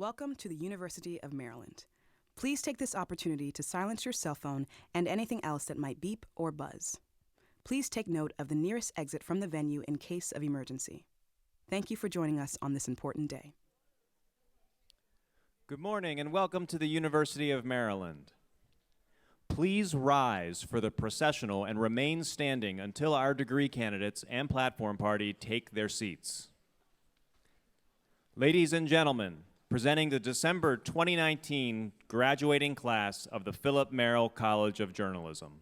Welcome to the University of Maryland. Please take this opportunity to silence your cell phone and anything else that might beep or buzz. Please take note of the nearest exit from the venue in case of emergency. Thank you for joining us on this important day. Good morning and welcome to the University of Maryland. Please rise for the processional and remain standing until our degree candidates and platform party take their seats. Ladies and gentlemen, presenting the December 2019 graduating class of the Philip Merrill College of Journalism.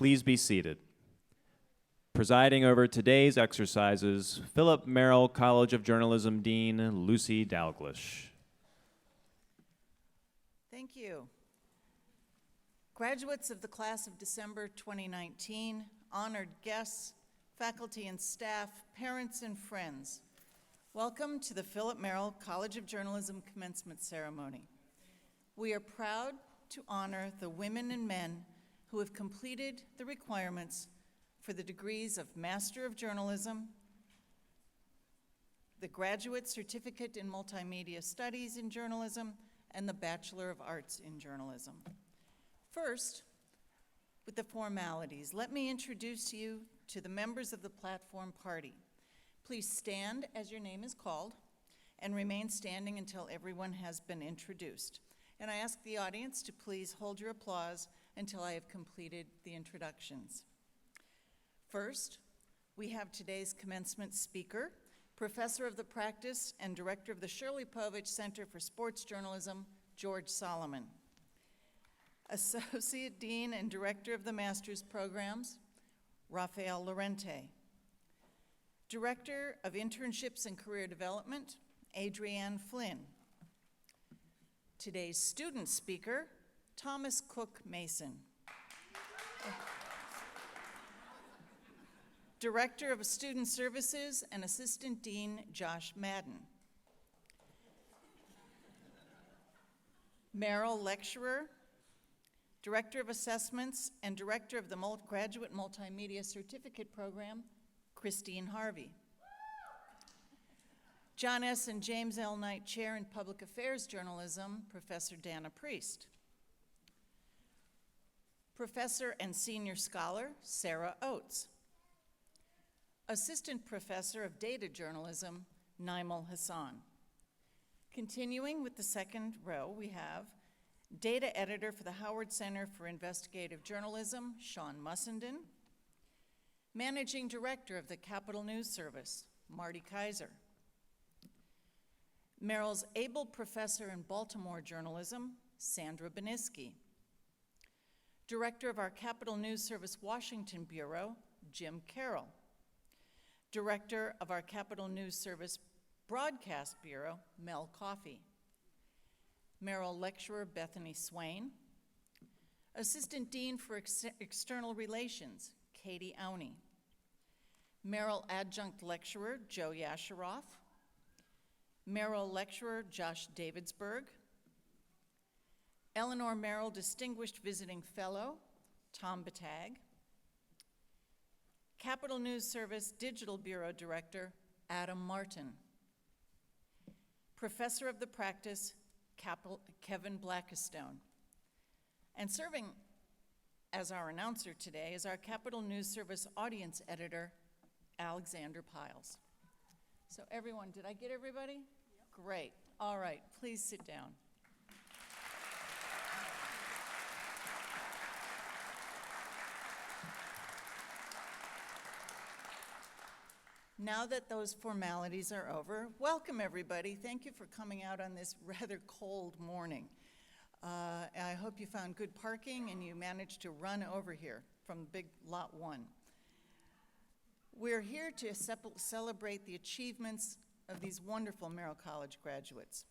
Please be seated. Presiding over today's exercises, Philip Merrill College of Journalism Dean Lucy Dalglish. Thank you. Graduates of the class of December 2019, honored guests, faculty and staff, parents and friends, welcome to the Philip Merrill College of Journalism Commencement Ceremony. We are proud to honor the women and men who have completed the requirements for the degrees of Master of Journalism, the Graduate Certificate in Multimedia Studies in Journalism, and the Bachelor of Arts in Journalism. First, with the formalities, let me introduce you to the members of the platform party. Please stand as your name is called and remain standing until everyone has been introduced. And I ask the audience to please hold your applause until I have completed the introductions. First, we have today's commencement speaker, Professor of the Practice and Director of the Shirley Povich Center for Sports Journalism, George Solomon. Associate Dean and Director of the Master's Programs, Rafael Lorente. Director of Internships and Career Development, Adrienne Flynn. Today's student speaker, Thomas Cook Mason. Director of Student Services and Assistant Dean Josh Madden. Merrill Lecturer, Director of Assessments and Director of the Graduate Multimedia Certificate Program, Christine Harvey. John S. and James L. Knight Chair in Public Affairs Journalism, Professor Dana Priest. Professor and Senior Scholar, Sarah Oates. Assistant Professor of Data Journalism, Naimal Hassan. Continuing with the second row, we have Data editor for the Howard Center for Investigative Journalism, Sean Mussenden. Managing director of the Capital News Service, Marty Kaiser. Merrill's able professor in Baltimore journalism, Sandra Beniski. Director of our Capital News Service Washington Bureau, Jim Carroll. Director of our Capital News Service Broadcast Bureau, Mel Coffey. Merrill lecturer Bethany Swain. Assistant Dean for External Relations, Katie Auney. Merrill adjunct lecturer Joe Yasharoff. Merrill lecturer Josh Davidsburg. Eleanor Merrill Distinguished Visiting Fellow, Tom Batag. Capital News Service Digital Bureau Director, Adam Martin. Professor of the Practice, Kevin Blackistone. And serving as our announcer today is our Capital News Service Audience Editor, Alexander Piles. So everyone, did I get everybody? Yep. Great. All right, please sit down. Now that those formalities are over, welcome everybody. Thank you for coming out on this rather cold morning. I hope you found good parking and you managed to run over here from big lot 1. We're here to celebrate the achievements of these wonderful Merrill College graduates.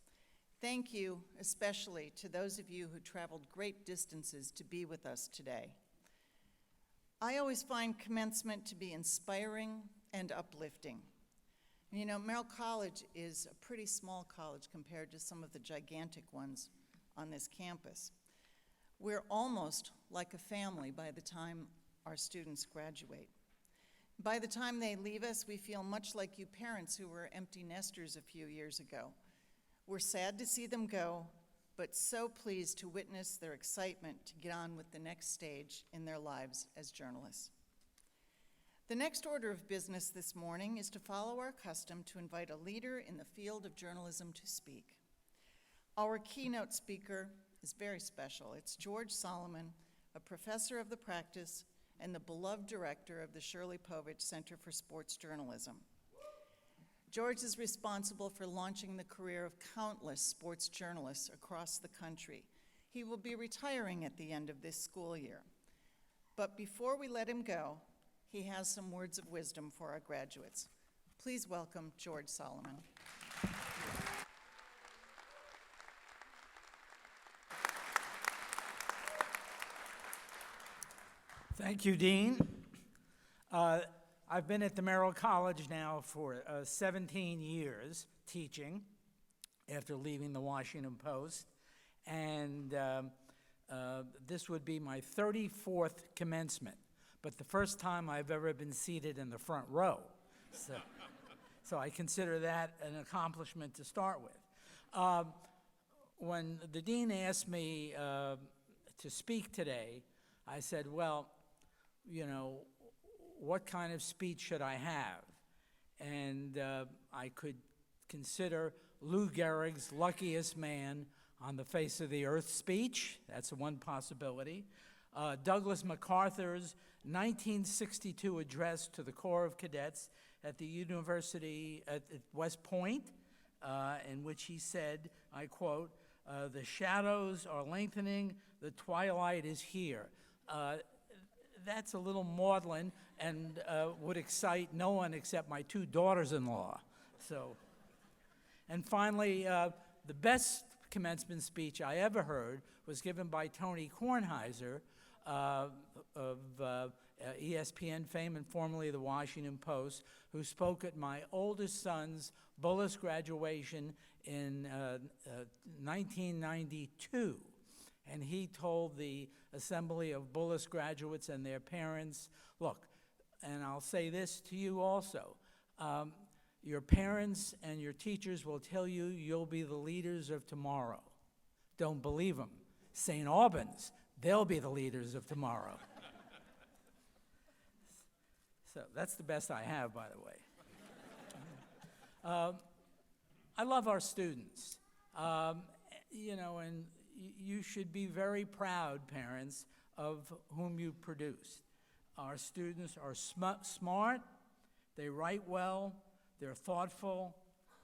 Thank you especially to those of you who traveled great distances to be with us today. I always find commencement to be inspiring and uplifting. You know, Merrill College is a pretty small college compared to some of the gigantic ones on this campus. We're almost like a family by the time our students graduate. By the time they leave us, we feel much like you parents who were empty nesters a few years ago. We're sad to see them go, but so pleased to witness their excitement to get on with the next stage in their lives as journalists. The next order of business this morning is to follow our custom to invite a leader in the field of journalism to speak. Our keynote speaker is very special. It's George Solomon, a professor of the practice and the beloved director of the Shirley Povich Center for Sports Journalism. George is responsible for launching the career of countless sports journalists across the country. He will be retiring at the end of this school year. But before we let him go, he has some words of wisdom for our graduates. Please welcome George Solomon. Thank you, Dean. I've been at the Merrill College now for 17 years teaching after leaving the Washington Post, and this would be my 34th commencement, but the first time I've ever been seated in the front row. So I consider that an accomplishment to start with. When the dean asked me to speak today, I said, well, you know, what kind of speech should I have? And I could consider Lou Gehrig's Luckiest Man on the Face of the Earth speech. That's one possibility. Douglas MacArthur's 1962 address to the Corps of Cadets at the University at West Point, in which he said, I quote, "The shadows are lengthening, the twilight is here." That's a little maudlin and would excite no one except my 2 daughters-in-law. And finally, the best commencement speech I ever heard was given by Tony Kornheiser of ESPN fame and formerly the Washington Post, who spoke at my oldest son's Bullis graduation in 1992. And he told the assembly of Bullis graduates and their parents, look, and I'll say this to you also, your parents and your teachers will tell you you'll be the leaders of tomorrow. Don't believe them. St. Albans, they'll be the leaders of tomorrow. So that's the best I have, by the way. I love our students. You know, and you should be very proud, parents, of whom you produced. Our students are smart, they write well, they're thoughtful,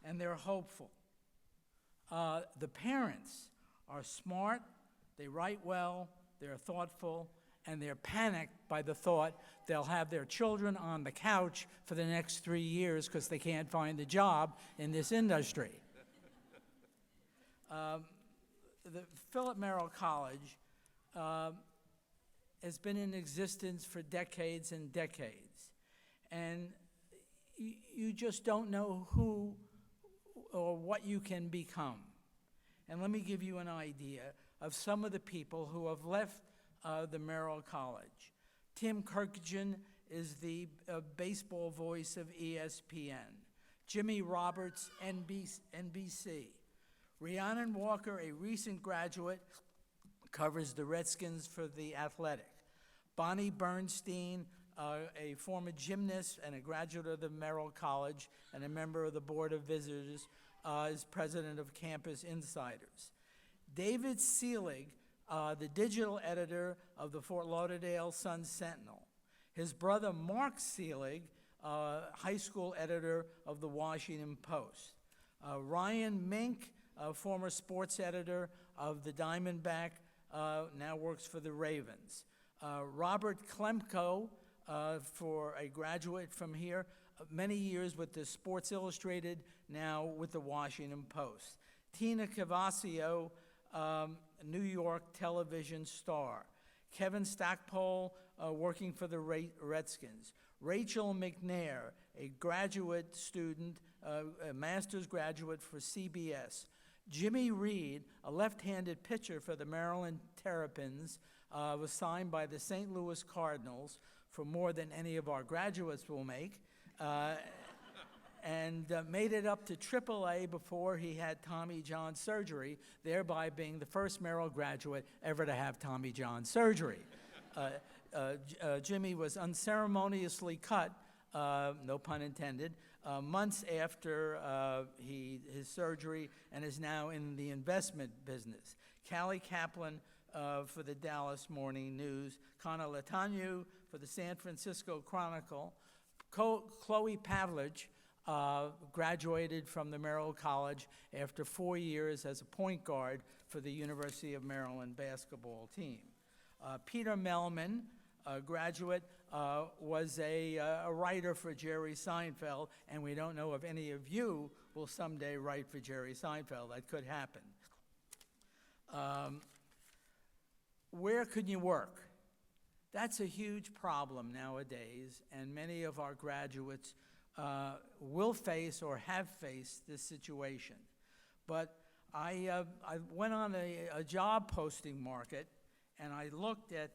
and they're hopeful. The parents are smart, they write well, they're thoughtful, and they're panicked by the thought they'll have their children on the couch for the next 3 years because they can't find a job in this industry. The Philip Merrill College has been in existence for decades and decades, and you just don't know who or what you can become. And let me give you an idea of some of the people who have left the Merrill College. Tim Kurkjian is the baseball voice of ESPN. Jimmy Roberts, NBC. Rhiannon Walker, a recent graduate, covers the Redskins for The Athletic. Bonnie Bernstein, a former gymnast and a graduate of the Merrill College and a member of the Board of Visitors, is president of Campus Insiders. David Seelig, the digital editor of the Fort Lauderdale Sun-Sentinel. His brother Mark Seelig, high school editor of the Washington Post. Ryan Mink, former sports editor of the Diamondback, now works for the Ravens. Robert Klemko, for a graduate from here, many years with the Sports Illustrated, now with the Washington Post. Tina Cavasio, New York television star. Kevin Stackpole, working for the Redskins. Rachel McNair, a graduate student, a master's graduate for CBS. Jimmy Reed, a left-handed pitcher for the Maryland Terrapins, was signed by the St. Louis Cardinals for more than any of our graduates will make, and made it up to AAA before he had Tommy John surgery, thereby being the first Merrill graduate ever to have Tommy John surgery. Jimmy was unceremoniously cut, no pun intended, months after his surgery, and is now in the investment business. Callie Kaplan for the Dallas Morning News, Connor Latanu for the San Francisco Chronicle, Chloe Pavlich graduated from the Merrill College after 4 years as a point guard for the University of Maryland basketball team. Peter Melman, a graduate, was a writer for Jerry Seinfeld, and we don't know if any of you will someday write for Jerry Seinfeld. That could happen. Where can you work? That's a huge problem nowadays, and many of our graduates will face or have faced this situation. But I went on a job posting market, and I looked at,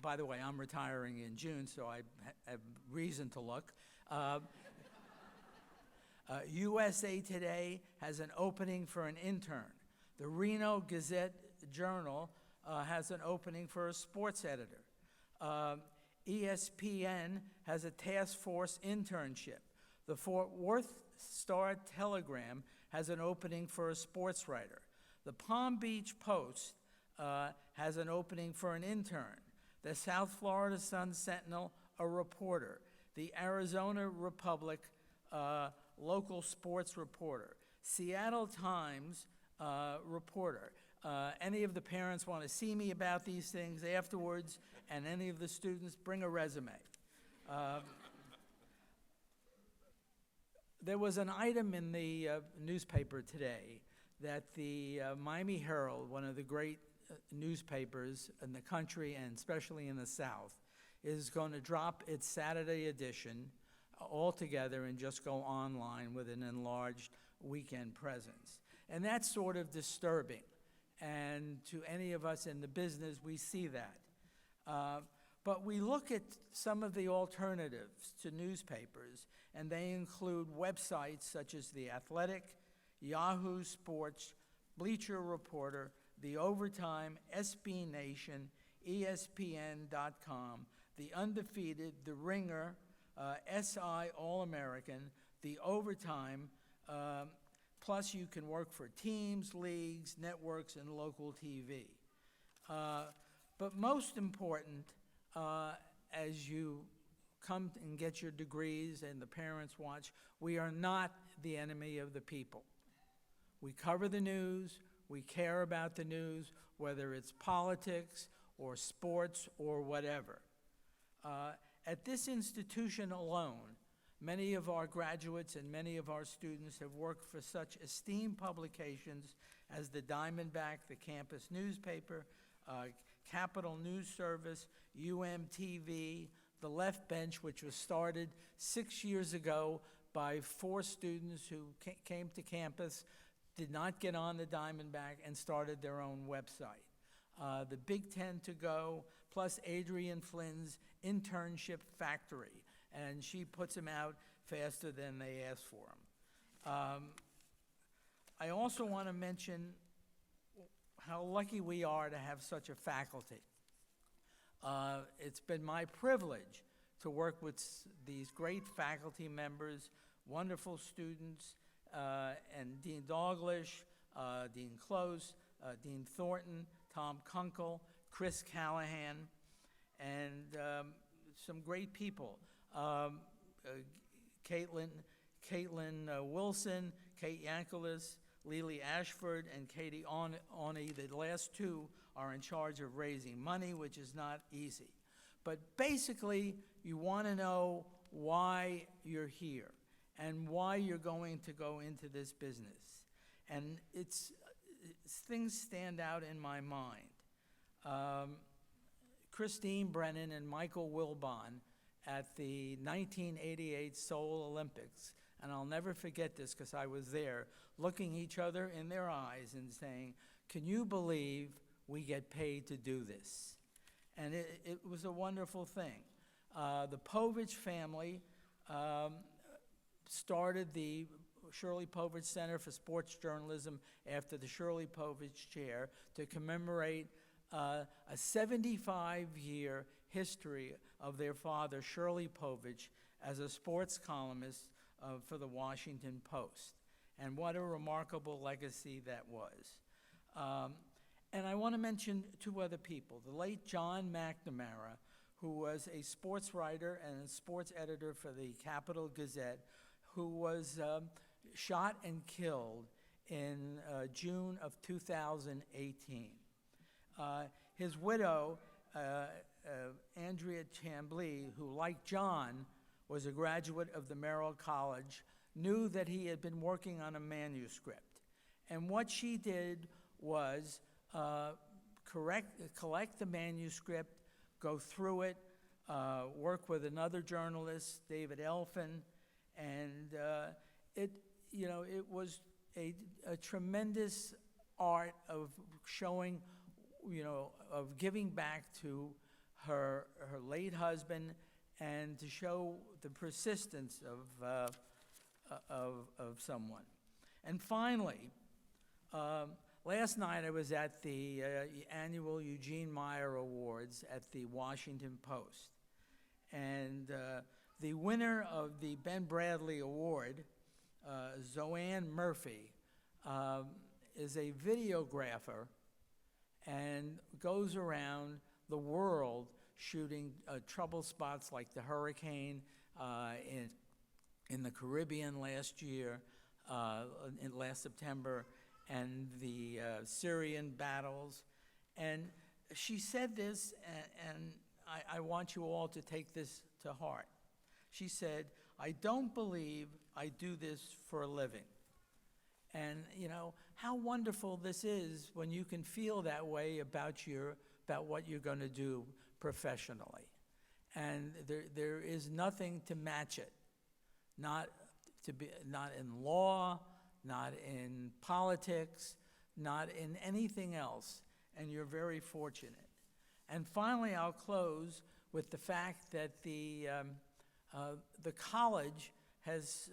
by the way, I'm retiring in June, so I have reason to look. USA Today has an opening for an intern. The Reno Gazette-Journal has an opening for a sports editor. ESPN has a task force internship. The Fort Worth Star-Telegram has an opening for a sports writer. The Palm Beach Post has an opening for an intern. The South Florida Sun-Sentinel, a reporter. The Arizona Republic, local sports reporter. Seattle Times, reporter. Any of the parents want to see me about these things afterwards, and any of the students, bring a resume. There was an item in the newspaper today that the Miami Herald, one of the great newspapers in the country and especially in the South, is going to drop its Saturday edition altogether and just go online with an enlarged weekend presence. And that's sort of disturbing. And to any of us in the business, we see that. But we look at some of the alternatives to newspapers, and they include websites such as The Athletic, Yahoo Sports, Bleacher Reporter, The Overtime, SB Nation, ESPN.com, The Undefeated, The Ringer, SI All-American, The Overtime, Plus, you can work for teams, leagues, networks, and local TV. But most important, as you come and get your degrees and the parents watch, we are not the enemy of the people. We cover the news, we care about the news, whether it's politics or sports or whatever. At this institution alone, many of our graduates and many of our students have worked for such esteemed publications as the Diamondback, the campus newspaper, Capital News Service, UMTV, The Left Bench, which was started 6 years ago by 4 students who came to campus, did not get on the Diamondback, and started their own website. The Big Ten to Go, plus Adrienne Flynn's Internship Factory, and she puts them out faster than they ask for them. I also want to mention how lucky we are to have such a faculty. It's been my privilege to work with these great faculty members, wonderful students, and Dean Dalglish, Dean Close, Dean Thornton, Tom Kunkel, Chris Callahan, and some great people. Caitlin Wilson, Kate Yankelis, Lily Ashford, and Katie Awney. The last 2 are in charge of raising money, which is not easy. But basically, you want to know why you're here and why you're going to go into this business. And things stand out in my mind. Christine Brennan and Michael Wilbon at the 1988 Seoul Olympics, and I'll never forget this because I was there, looking each other in their eyes and saying, "Can you believe we get paid to do this?" And it was a wonderful thing. The Povich family started the Shirley Povich Center for Sports Journalism after the Shirley Povich Chair to commemorate a 75-year history of their father, Shirley Povich, as a sports columnist for the Washington Post. And what a remarkable legacy that was. And I want to mention 2 other people. The late John McNamara, who was a sports writer and a sports editor for the Capital Gazette, who was shot and killed in June of 2018. His widow, Andrea Chambly, who, like John, was a graduate of the Merrill College, knew that he had been working on a manuscript. And what she did was collect the manuscript, go through it, work with another journalist, David Elfin, and it was a tremendous art of showing, of giving back to her late husband, and to show the persistence of someone. And finally, last night I was at the annual Eugene Myer Awards at the Washington Post. And the winner of the Ben Bradlee Award, Zoanne Murphy, is a videographer and goes around the world shooting trouble spots like the hurricane in the Caribbean last year, last September, and the Syrian battles. And she said this, and I want you all to take this to heart. She said, "I don't believe I do this for a living." And how wonderful this is when you can feel that way about what you're going to do professionally. And there is nothing to match it. Not in law, not in politics, not in anything else. And you're very fortunate. And finally, I'll close with the fact that the college has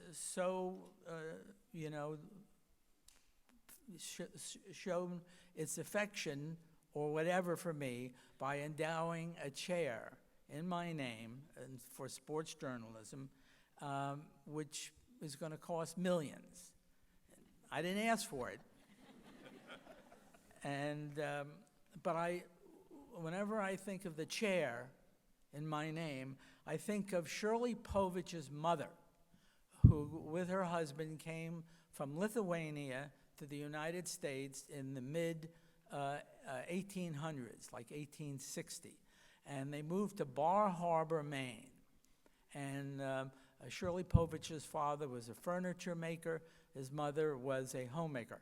shown its affection or whatever for me by endowing a chair in my name for sports journalism, which is going to cost millions. I didn't ask for it. And, but whenever I think of the chair in my name, I think of Shirley Povich's mother, who with her husband came from Lithuania to the United States in the mid 1800s, like 1860. And they moved to Bar Harbor, Maine. And Shirley Povich's father was a furniture maker. His mother was a homemaker.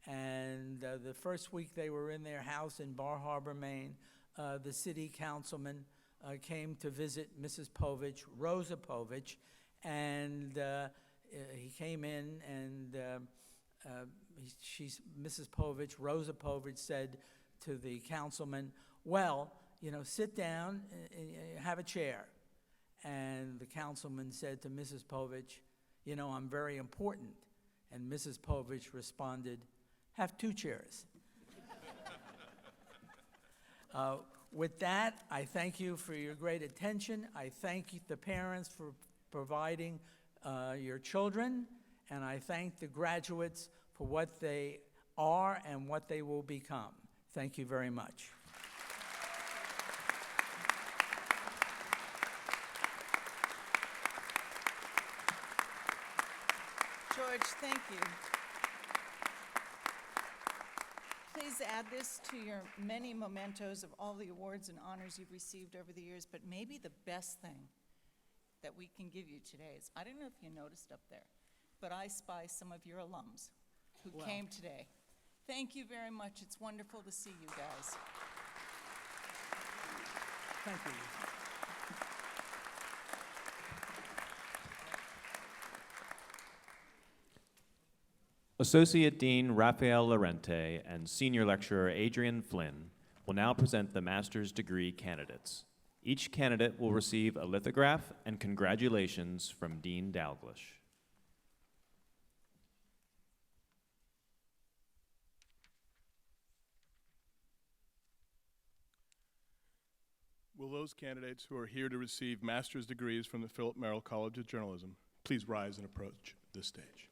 And the first week they were in their house in Bar Harbor, Maine, the city councilman came to visit Mrs. Povich, Rosa Povich, and he came in and Mrs. Povich, Rosa Povich, said to the councilman, well, you know, sit down and have a chair. And the councilman said to Mrs. Povich, you know, I'm very important. And Mrs. Povich responded, have 2 chairs. With that, I thank you for your great attention. I thank the parents for providing your children, and I thank the graduates for what they are and what they will become. Thank you very much. George, thank you. Please add this to your many mementos of all the awards and honors you've received over the years, but maybe the best thing that we can give you today is, I don't know if you noticed up there, but I spy some of your alums who came today. Thank you very much. It's wonderful to see you guys. Thank you. Associate Dean Raphael Lorente and Senior Lecturer Adrian Flynn will now present the master's degree candidates. Each candidate will receive a lithograph and congratulations from Dean Dalglish. Will those candidates who are here to receive master's degrees from the Philip Merrill College of Journalism please rise and approach this stage.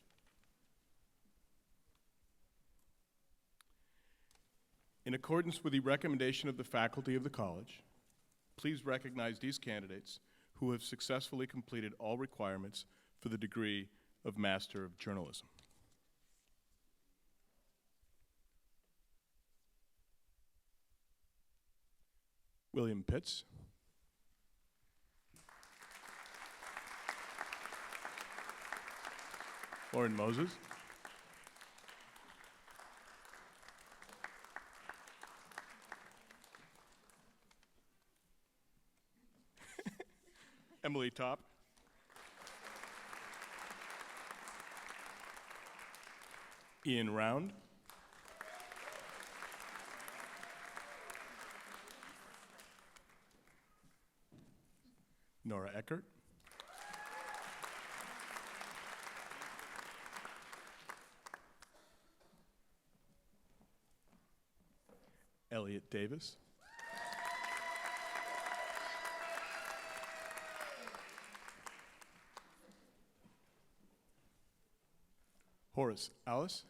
In accordance with the recommendation of the faculty of the college, please recognize these candidates who have successfully completed all requirements for the degree of Master of Journalism. William Pitts. Lauren Moses. Emily Top. Ian Round. Nora Eckert. Elliot Davis. Horace Alice.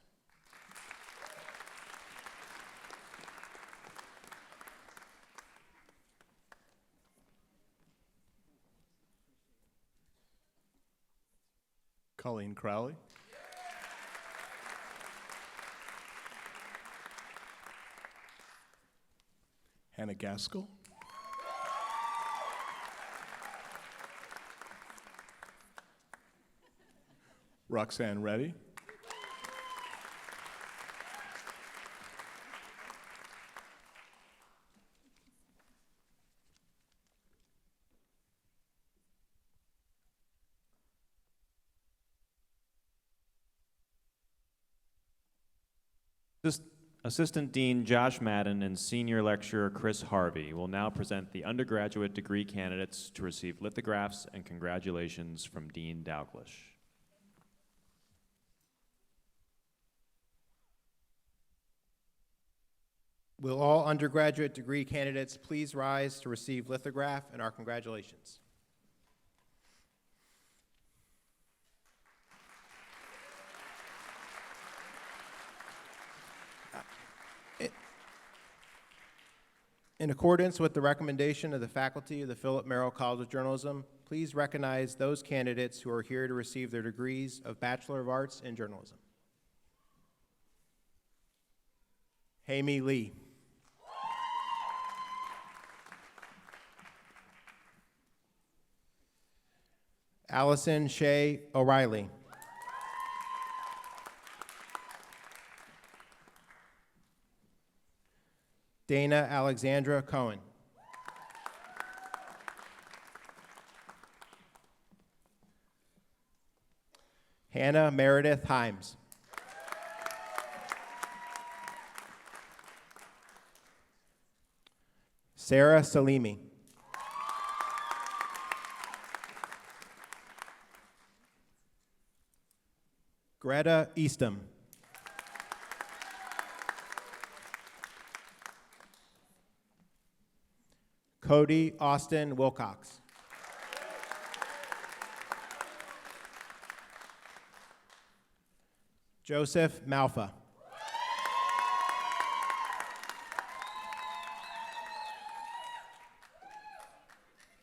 Colleen Crowley. Hannah Gaskell. Roxanne Reddy. Assistant Dean Josh Madden and Senior Lecturer Chris Harvey will now present the undergraduate degree candidates to receive lithographs and congratulations from Dean Dalglish. Will all undergraduate degree candidates please rise to receive lithograph and our congratulations? In accordance with the recommendation of the faculty of the Philip Merrill College of Journalism, please recognize those candidates who are here to receive their degrees of Bachelor of Arts in Journalism. Hamie Lee. Allison Shea O'Reilly. Dana Alexandra Cohen. Hannah Meredith Himes. Sarah Salimi. Greta Eastham. Cody Austin Wilcox. Joseph Malfa.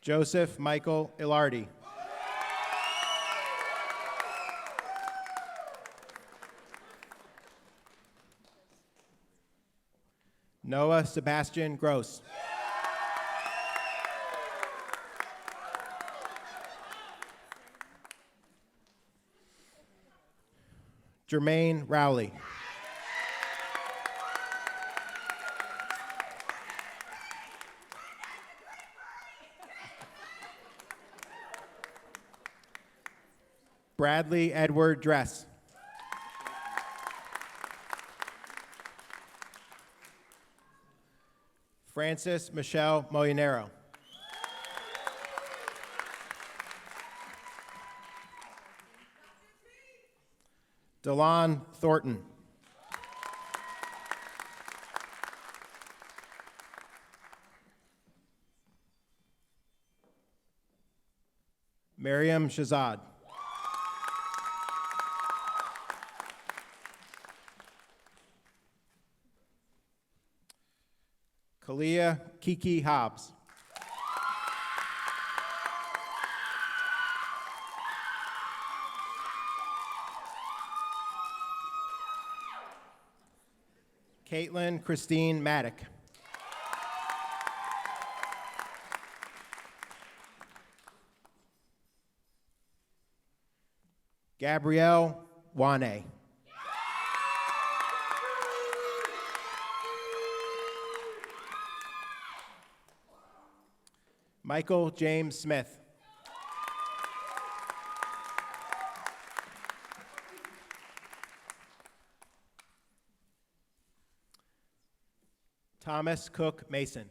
Joseph Michael Ilardi. Noah Sebastian Gross. Jermaine Rowley. Bradley Edward Dress. Francis Michelle Molinero. Delon Thornton. Miriam Shazad. Kalia Kiki Hobbs. Caitlin Christine Maddock. Gabrielle Wane. Michael James Smith. Thomas Cook Mason.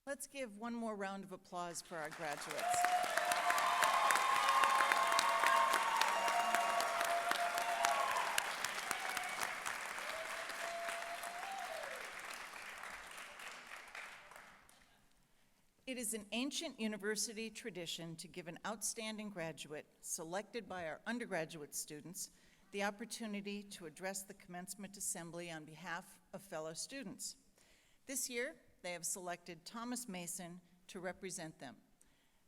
Let's give one more round of applause for our graduates. It is an ancient university tradition to give an outstanding graduate selected by our undergraduate students the opportunity to address the commencement assembly on behalf of fellow students. This year, they have selected Thomas Mason to represent them.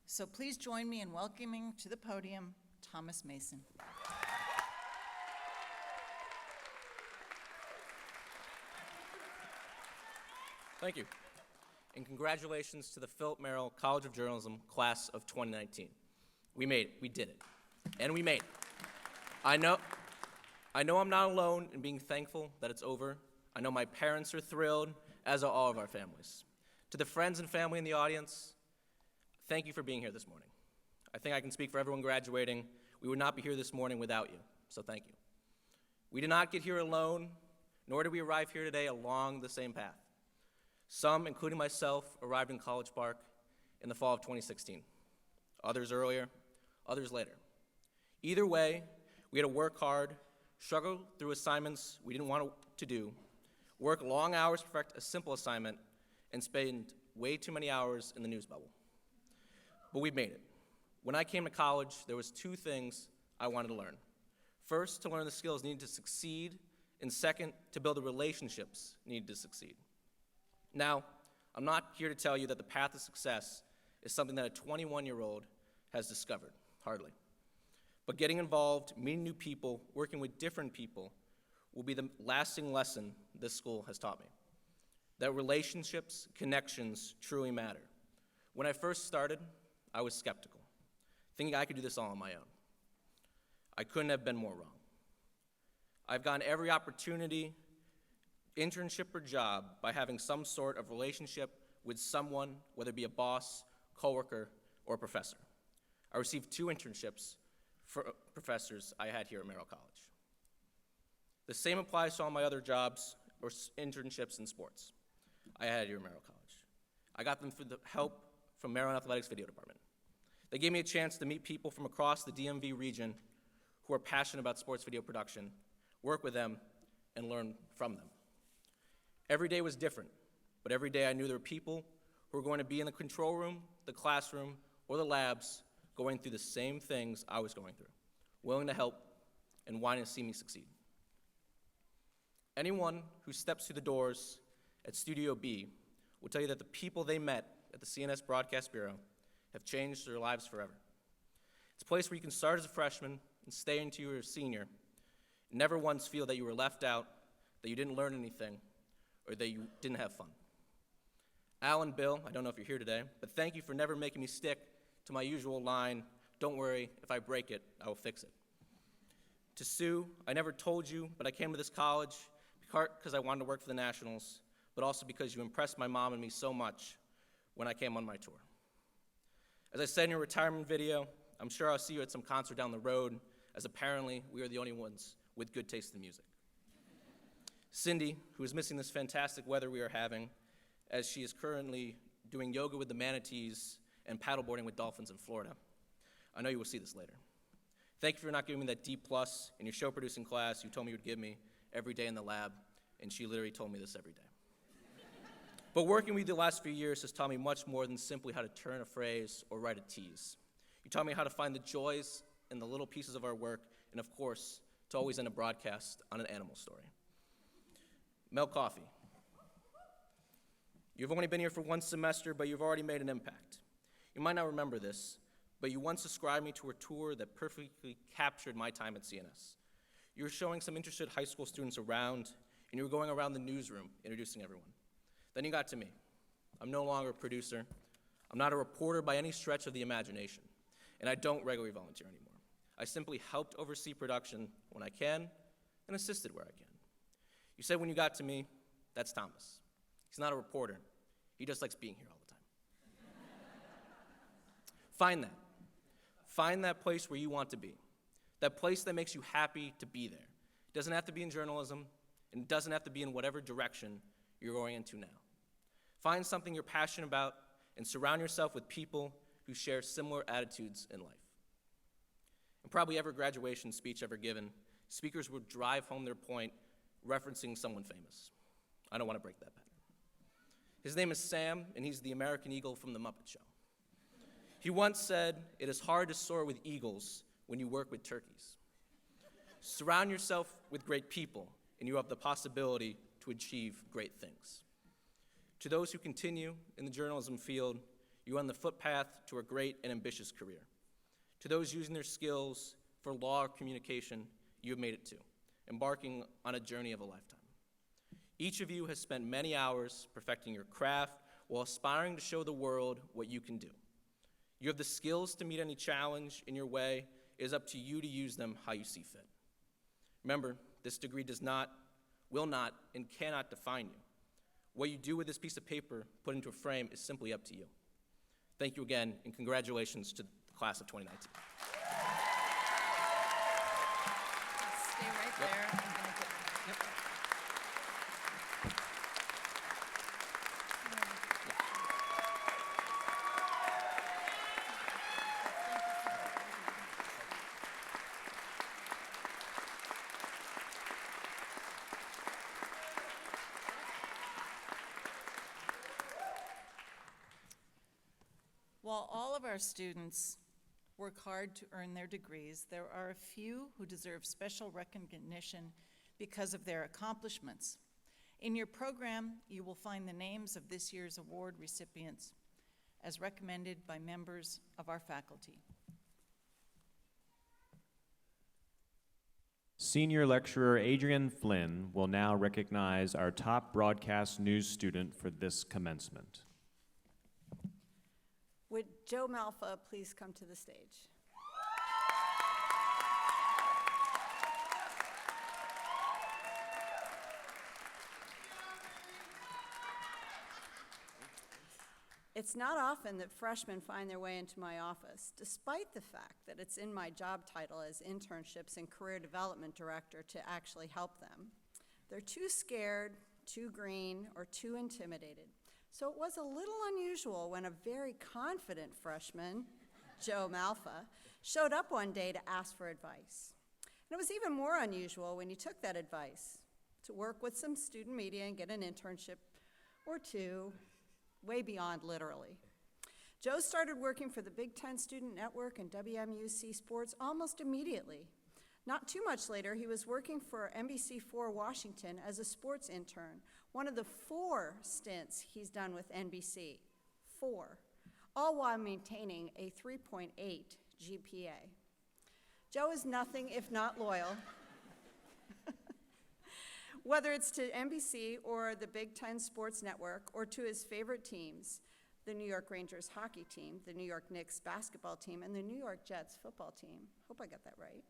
So please join me in welcoming to the podium Thomas Mason. Thank you. And congratulations to the Philip Merrill College of Journalism class of 2019. We made it. We did it. And we made it. I know I'm not alone in being thankful that it's over. I know my parents are thrilled, as are all of our families. To the friends and family in the audience, thank you for being here this morning. I think I can speak for everyone graduating. We would not be here this morning without you, so thank you. We did not get here alone, nor did we arrive here today along the same path. Some, including myself, arrived in College Park in the fall of 2016. Others earlier, others later. Either way, we had to work hard, struggle through assignments we didn't want to do, work long hours to perfect a simple assignment, and spend way too many hours in the news bubble. But we made it. When I came to college, there was 2 things I wanted to learn. First, to learn the skills needed to succeed, and second, to build the relationships needed to succeed. Now, I'm not here to tell you that the path to success is something that a 21-year-old has discovered, hardly. But getting involved, meeting new people, working with different people will be the lasting lesson this school has taught me. That relationships, connections truly matter. When I first started, I was skeptical, thinking I could do this all on my own. I couldn't have been more wrong. I've gotten every opportunity, internship or job, by having some sort of relationship with someone, whether it be a boss, coworker, or a professor. I received 2 internships for professors I had here at Merrill College. The same applies to all my other jobs or internships in sports I had here at Merrill College. I got them through the help from Merrill Athletics Video Department. They gave me a chance to meet people from across the DMV region who are passionate about sports video production, work with them, and learn from them. Every day was different, but every day I knew there were people who were going to be in the control room, the classroom, or the labs going through the same things I was going through, willing to help and wanting to see me succeed. Anyone who steps through the doors at Studio B will tell you that the people they met at the CNS Broadcast Bureau have changed their lives forever. It's a place where you can start as a freshman and stay until you're a senior, and never once feel that you were left out, that you didn't learn anything, or that you didn't have fun. Al and Bill, I don't know if you're here today, but thank you for never making me stick to my usual line, "Don't worry, if I break it, I will fix it." To Sue, I never told you, but I came to this college because I wanted to work for the Nationals, but also because you impressed my mom and me so much when I came on my tour. As I said in your retirement video, I'm sure I'll see you at some concert down the road, as apparently we are the only ones with good taste in music. Cindy, who is missing this fantastic weather we are having, as she is currently doing yoga with the manatees and paddleboarding with dolphins in Florida. I know you will see this later. Thank you for not giving me that D+ in your show producing class you told me you would give me every day in the lab, and she literally told me this every day. But working with you the last few years has taught me much more than simply how to turn a phrase or write a tease. You taught me how to find the joys in the little pieces of our work, and of course, to always end a broadcast on an animal story. Mel Coffey. You've only been here for 1 semester, but you've already made an impact. You might not remember this, but you once described me to a tour that perfectly captured my time at CNS. You were showing some interested high school students around, and you were going around the newsroom introducing everyone. Then you got to me. I'm no longer a producer. I'm not a reporter by any stretch of the imagination, and I don't regularly volunteer anymore. I simply helped oversee production when I can and assisted where I can. You said when you got to me, "That's Thomas. He's not a reporter. He just likes being here all the time." Find that. Find that place where you want to be. That place that makes you happy to be there. It doesn't have to be in journalism, and it doesn't have to be in whatever direction you're going into now. Find something you're passionate about and surround yourself with people who share similar attitudes in life. In probably every graduation speech ever given, speakers would drive home their point referencing someone famous. I don't want to break that pattern. His name is Sam, and he's the American Eagle from The Muppet Show. He once said, "It is hard to soar with eagles when you work with turkeys." Surround yourself with great people, and you have the possibility to achieve great things. To those who continue in the journalism field, you are on the footpath to a great and ambitious career. To those using their skills for law or communication, you have made it too, embarking on a journey of a lifetime. Each of you has spent many hours perfecting your craft while aspiring to show the world what you can do. You have the skills to meet any challenge in your way. It is up to you to use them how you see fit. Remember, this degree does not, will not, and cannot define you. What you do with this piece of paper put into a frame is simply up to you. Thank you again, and congratulations to the class of 2019. Stay right there. I'm gonna get- our students work hard to earn their degrees, there are a few who deserve special recognition because of their accomplishments. In your program, you will find the names of this year's award recipients as recommended by members of our faculty. Senior lecturer Adrian Flynn will now recognize our top broadcast news student for this commencement. Would Joe Malfa please come to the stage? It's not often that freshmen find their way into my office, despite the fact that it's in my job title as Internships and Career Development Director to actually help them. They're too scared, too green, or too intimidated. So it was a little unusual when a very confident freshman, Joe Malfa, showed up one day to ask for advice. And it was even more unusual when he took that advice to work with some student media and get an internship or two, way beyond literally. Joe started working for the Big Ten Student Network and WMUC Sports almost immediately. Not too much later, he was working for NBC4 Washington as a sports intern, one of the 4 stints he's done with NBC, 4, all while maintaining a 3.8 GPA. Joe is nothing if not loyal. Whether it's to NBC or the Big Ten Sports Network or to his favorite teams, the New York Rangers hockey team, the New York Knicks basketball team, and the New York Jets football team. Hope I got that right.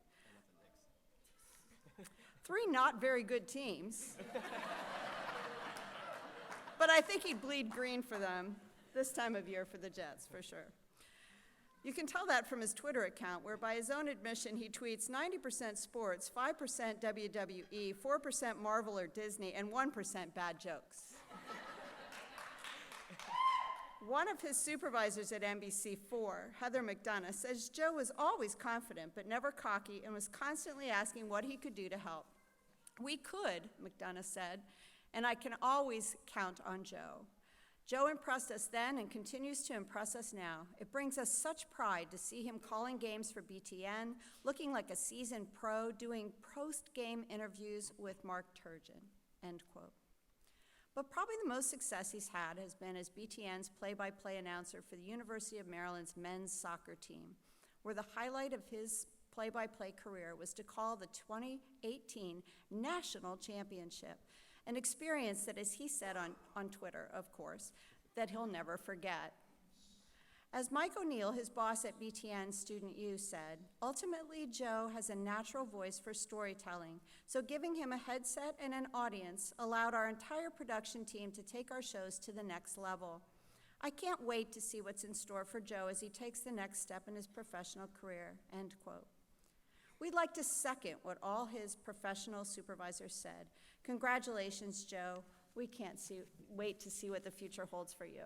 3 not very good teams. But I think he'd bleed green for them this time of year for the Jets, for sure. You can tell that from his Twitter account, where by his own admission, he tweets 90% sports, 5% WWE, 4% Marvel or Disney, and 1% bad jokes. One of his supervisors at NBC4, Heather McDonough, says Joe was always confident but never cocky and was constantly asking what he could do to help. We could, McDonough said, and I can always count on Joe. Joe impressed us then and continues to impress us now. It brings us such pride to see him calling games for BTN, looking like a seasoned pro, doing post-game interviews with Mark Turgeon, end quote. But probably the most success he's had has been as BTN's play-by-play announcer for the University of Maryland's men's soccer team, where the highlight of his play-by-play career was to call the 2018 National Championship, an experience that, as he said on Twitter, of course, that he'll never forget. As Mike O'Neill, his boss at BTN Student U, said, ultimately Joe has a natural voice for storytelling, so giving him a headset and an audience allowed our entire production team to take our shows to the next level. I can't wait to see what's in store for Joe as he takes the next step in his professional career, end quote. We'd like to second what all his professional supervisors said. Congratulations, Joe. We can't wait to see what the future holds for you.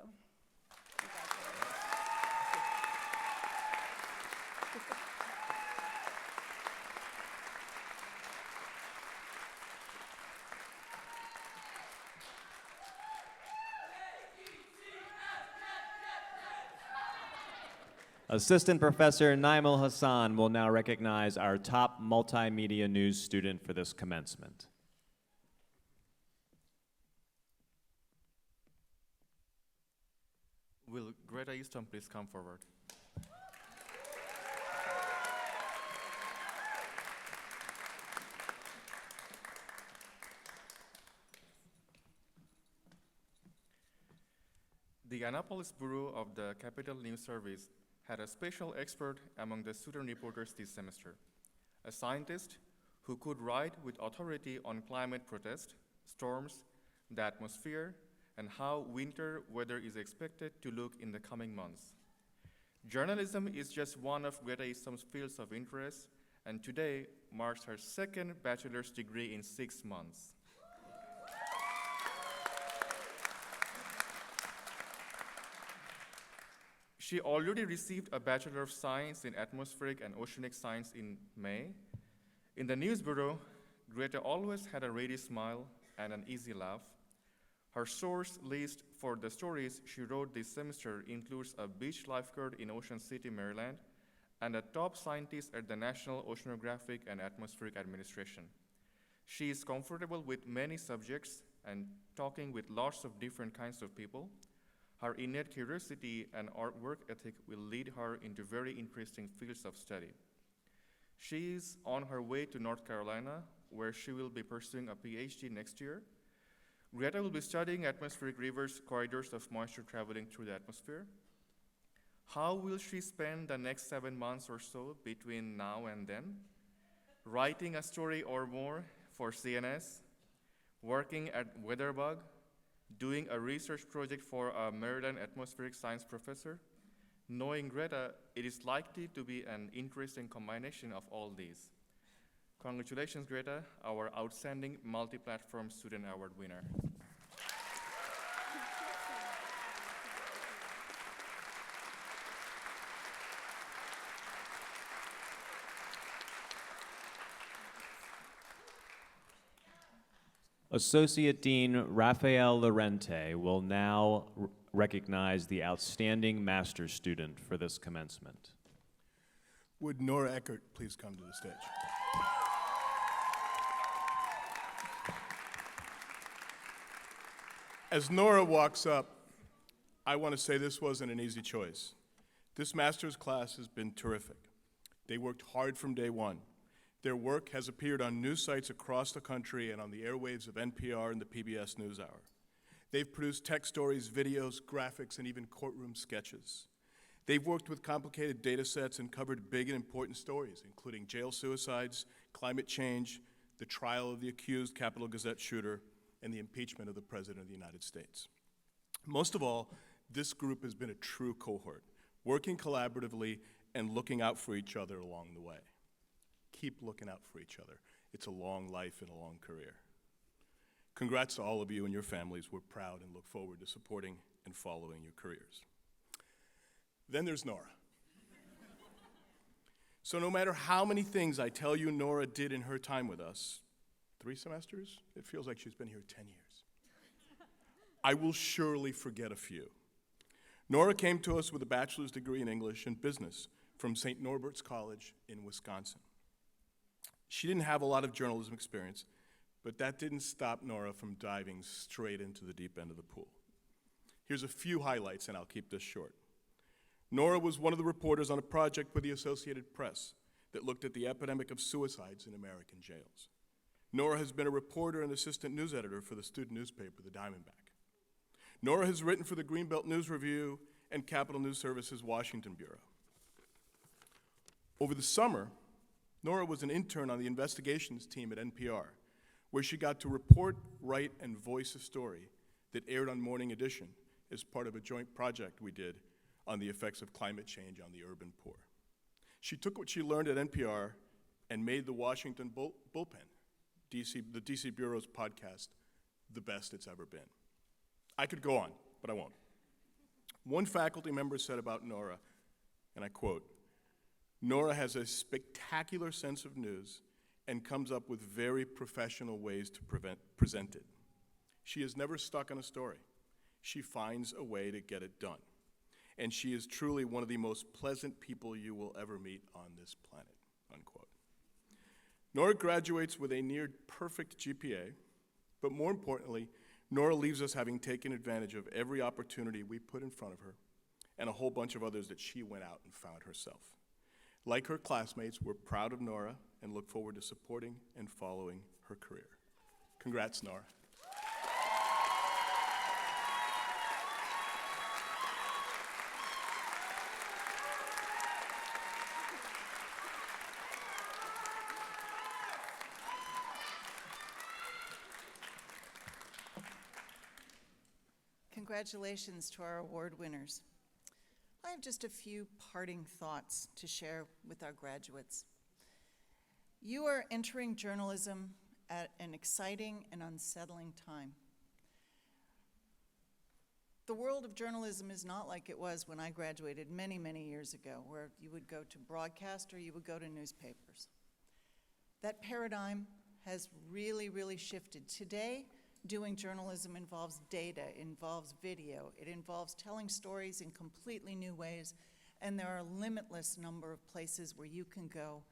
Assistant Professor Naimul Hassan will now recognize our top multimedia news student for this commencement. Will Greta Easton please come forward? The Annapolis Bureau of the Capitol News Service had a special expert among the student reporters this semester, a scientist who could write with authority on climate protest, storms, the atmosphere, and how winter weather is expected to look in the coming months. Journalism is just one of Greta Easton's fields of interest, and today marks her second bachelor's degree in 6 months. She already received a Bachelor of Science in Atmospheric and Oceanic Science in May. In the News Bureau, Greta always had a ready smile and an easy laugh. Her source list for the stories she wrote this semester includes a beach lifeguard in Ocean City, Maryland, and a top scientist at the National Oceanographic and Atmospheric Administration. She is comfortable with many subjects and talking with lots of different kinds of people. Her innate curiosity and work ethic will lead her into very interesting fields of study. She is on her way to North Carolina, where she will be pursuing a PhD next year. Greta will be studying atmospheric rivers, corridors of moisture traveling through the atmosphere. How will she spend the next 7 months or so between now and then? Writing a story or more for CNS, working at WeatherBug, doing a research project for a Maryland atmospheric science professor. Knowing Greta, it is likely to be an interesting combination of all these. Congratulations, Greta, our outstanding multi-platform student award winner. Associate Dean Rafael Lorente will now recognize the outstanding master's student for this commencement. Would Nora Eckert please come to the stage? As Nora walks up, I want to say this wasn't an easy choice. This master's class has been terrific. They worked hard from day one. Their work has appeared on news sites across the country and on the airwaves of NPR and the PBS NewsHour. They've produced tech stories, videos, graphics, and even courtroom sketches. They've worked with complicated data sets and covered big and important stories, including jail suicides, climate change, the trial of the accused Capitol Gazette shooter, and the impeachment of the President of the United States. Most of all, this group has been a true cohort, working collaboratively and looking out for each other along the way. Keep looking out for each other. It's a long life and a long career. Congrats to all of you and your families. We're proud and look forward to supporting and following your careers. Then there's Nora. So no matter how many things I tell you Nora did in her time with us, 3 semesters? It feels like she's been here 10 years. I will surely forget a few. Nora came to us with a bachelor's degree in English and business from St. Norbert's College in Wisconsin. She didn't have a lot of journalism experience, but that didn't stop Nora from diving straight into the deep end of the pool. Here's a few highlights, and I'll keep this short. Nora was one of the reporters on a project with the Associated Press that looked at the epidemic of suicides in American jails. Nora has been a reporter and assistant news editor for the student newspaper, The Diamondback. Nora has written for the Greenbelt News Review and Capital News Service's Washington Bureau. Over the summer, Nora was an intern on the investigations team at NPR, where she got to report, write, and voice a story that aired on Morning Edition as part of a joint project we did on the effects of climate change on the urban poor. She took what she learned at NPR and made the Washington Bullpen, the DC Bureau's podcast, the best it's ever been. I could go on, but I won't. One faculty member said about Nora, and I quote, "Nora has a spectacular sense of news and comes up with very professional ways to present it. She is never stuck on a story. She finds a way to get it done. And she is truly one of the most pleasant people you will ever meet on this planet," unquote. Nora graduates with a near perfect GPA, but more importantly, Nora leaves us having taken advantage of every opportunity we put in front of her and a whole bunch of others that she went out and found herself. Like her classmates, we're proud of Nora and look forward to supporting and following her career. Congrats, Nora. Congratulations to our award winners. I have just a few parting thoughts to share with our graduates. You are entering journalism at an exciting and unsettling time. The world of journalism is not like it was when I graduated many, many years ago, where you would go to broadcast or you would go to newspapers. That paradigm has really, really shifted. Today, Doing journalism involves data, involves video, it involves telling stories in completely new ways, and there are a limitless number of places where you can go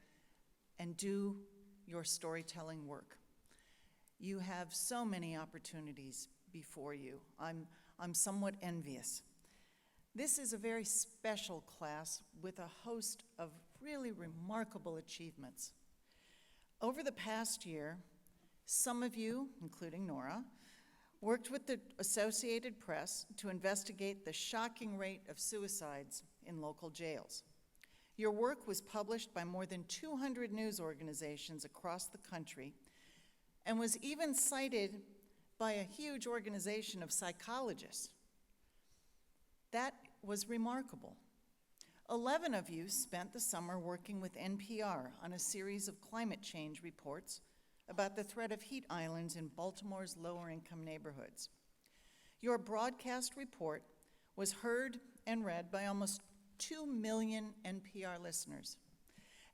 and do your storytelling work. You have so many opportunities before you. I'm somewhat envious. This is a very special class with a host of really remarkable achievements. Over the past year, some of you, including Nora, worked with the Associated Press to investigate the shocking rate of suicides in local jails. Your work was published by more than 200 news organizations across the country and was even cited by a huge organization of psychologists. That was remarkable. 11 of you spent the summer working with NPR on a series of climate change reports about the threat of heat islands in Baltimore's lower-income neighborhoods. Your broadcast report was heard and read by almost 2 million NPR listeners,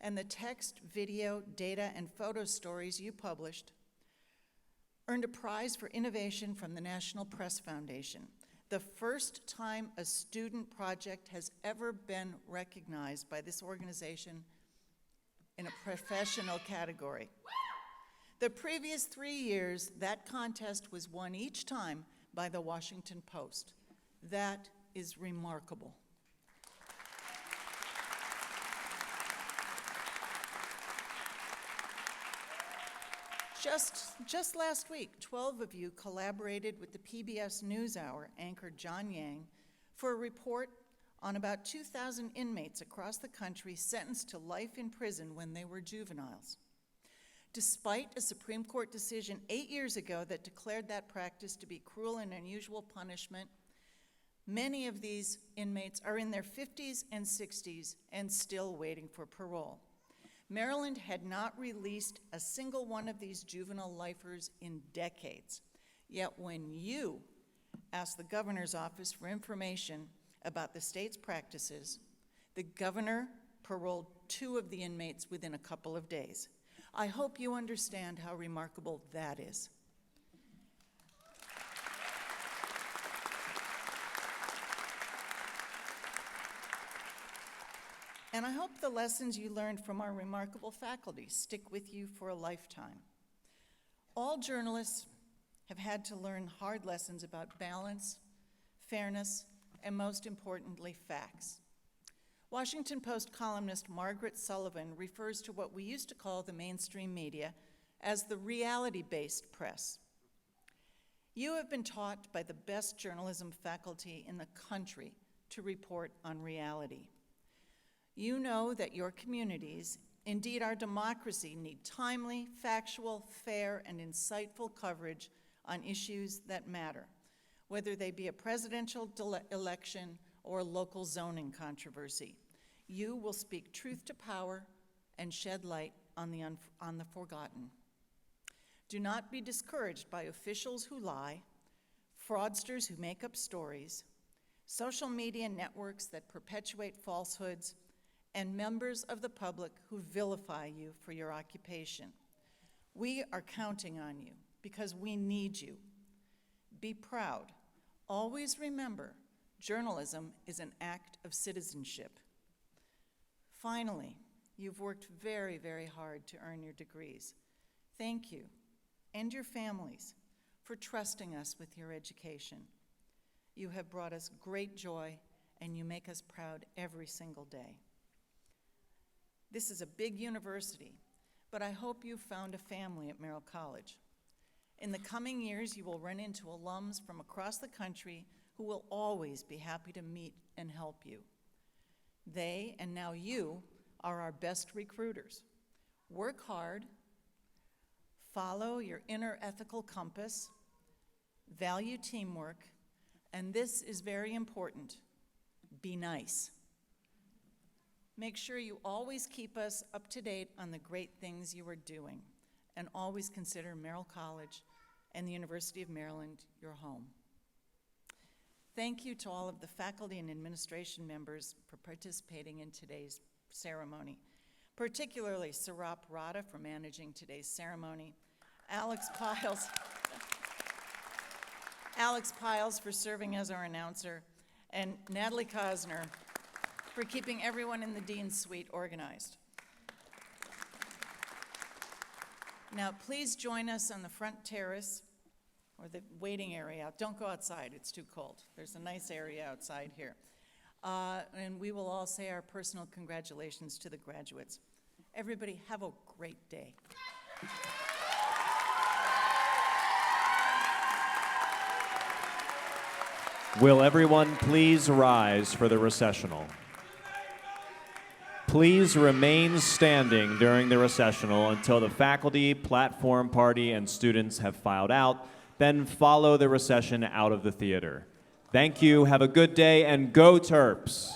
and the text, video, data, and photo stories you published earned a prize for innovation from the National Press Foundation, the first time a student project has ever been recognized by this organization in a professional category. The previous 3 years, that contest was won each time by the Washington Post. That is remarkable. Just last week, 12 of you collaborated with the PBS NewsHour anchor John Yang for a report on about 2,000 inmates across the country sentenced to life in prison when they were juveniles. Despite a Supreme Court decision 8 years ago that declared that practice to be cruel and unusual punishment, many of these inmates are in their 50s and 60s and still waiting for parole. Maryland had not released a single one of these juvenile lifers in decades. Yet when you asked the governor's office for information about the state's practices, the governor paroled 2 of the inmates within a couple of days. I hope you understand how remarkable that is. And I hope the lessons you learned from our remarkable faculty stick with you for a lifetime. All journalists have had to learn hard lessons about balance, fairness, and most importantly, facts. Washington Post columnist Margaret Sullivan refers to what we used to call the mainstream media as the reality-based press. You have been taught by the best journalism faculty in the country to report on reality. You know that your communities, indeed our democracy, need timely, factual, fair, and insightful coverage on issues that matter, whether they be a presidential election or a local zoning controversy. You will speak truth to power and shed light on the forgotten. Do not be discouraged by officials who lie, fraudsters who make up stories, social media networks that perpetuate falsehoods, and members of the public who vilify you for your occupation. We are counting on you because we need you. Be proud. Always remember, journalism is an act of citizenship. Finally, you've worked very, very hard to earn your degrees. Thank you, and your families, for trusting us with your education. You have brought us great joy, and you make us proud every single day. This is a big university, but I hope you've found a family at Merrill College. In the coming years, you will run into alums from across the country who will always be happy to meet and help you. They, and now you, are our best recruiters. Work hard, follow your inner ethical compass, value teamwork, and this is very important, be nice. Make sure you always keep us up to date on the great things you are doing, and always consider Merrill College and the University of Maryland your home. Thank you to all of the faculty and administration members for participating in today's ceremony, particularly Sarap Rada for managing today's ceremony, Alex Piles, Alex Piles for serving as our announcer, and Natalie Kosner for keeping everyone in the Dean's Suite organized. Now, please join us on the front terrace or the waiting area. Don't go outside, it's too cold. There's a nice area outside here. And we will all say our personal congratulations to the graduates. Everybody, have a great day. Will everyone please rise for the recessional? Please remain standing during the recessional until the faculty, platform party, and students have filed out. Then follow the recession out of the theater. Thank you, have a good day, and go Terps!